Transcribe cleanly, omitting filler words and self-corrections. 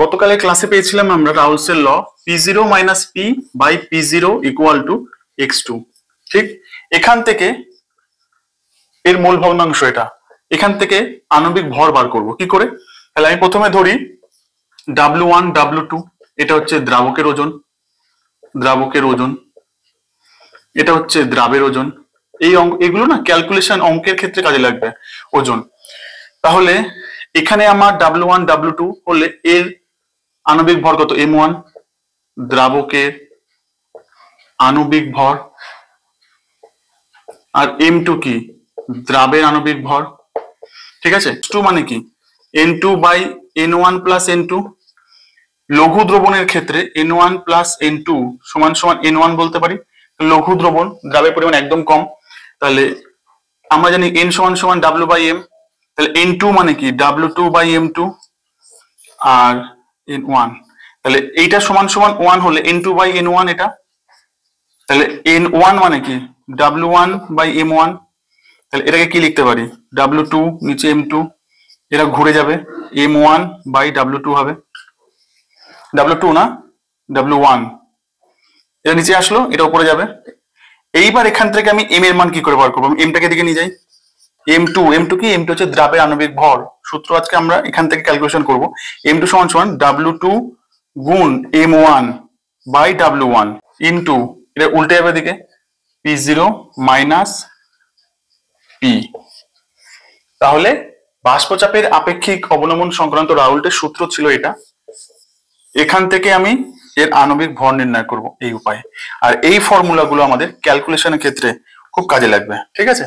গতকালের ক্লাসে পেয়েছিলাম আমরা রাউলসের law P0 minus P by P0 equal to x2। ঠিক, এখান থেকে এর মূল ভগ্নাংশ এটা, এখান থেকে আণবিক ভর বার করব কি করে। তাহলে আমি প্রথমে ধরি W1 W2, এটা হচ্ছে দ্রাবকের ওজন, এটা হচ্ছে দ্রাবের ওজন। এই এগুলো না ক্যালকুলেশন অঙ্কের ক্ষেত্রে কাজে লাগবে ওজন। তাহলে এখানে আমার W1 W2 হলে এর আণবিক ভর কত, M1 দ্রাবকের আণবিক ভর, আর M2 কি, দ্রাবের আণবিক ভর। ঠিক আছে, 2 মানে কি N2 by N1 plus N2। লঘু দ্রবণের ক্ষেত্রে N1 প্লাস N2 সমান সমান N1 বলতে পারি। লঘু দ্রবণ, দ্রাবের পরিমাণ একদম কম, তাহলে আমরা জানি N সমান সমান W বাই M। তাহলে N2 মানে কি W2 by M2 R N1, তাহলে এইটা সমান সমান 1 হলে N2 বাই N1 এটা। তাহলে N1 মানে কি W1 বাই M1। তাহলে এটাকে কি লিখতে পারি, W2 নিচে M2, এরা ঘুরে যাবে, M1 বাই W2 হবে, W2 না W1, এটা নিচে আসলো, এটা উপরে যাবে। এইবার এখান থেকে আমি M এর মান কি করে বার করবো, এমটাকে দিকে নিয়ে যাই। M2 কি, M2 হচ্ছে দ্রাবের আণবিক ভর। সূত্র আজকে আমরা এখান থেকে ক্যালকুলেশন করব। M2 সমান সমান W2 গুণ M1 বাই W1 ইন্টু, এটা উল্টে যাবে দিকে, P0 মাইনাস পি। তাহলে বাষ্পচাপের আপেক্ষিক অবনমন সংক্রান্ত রাউল্টের সূত্র ছিল এটা। এখান থেকে আমি এর আণবিক ভর নির্ণয় করব এই উপায়ে। আর এই ফর্মুলাগুলো আমাদের ক্যালকুলেশনের ক্ষেত্রে খুব কাজে লাগবে। ঠিক আছে।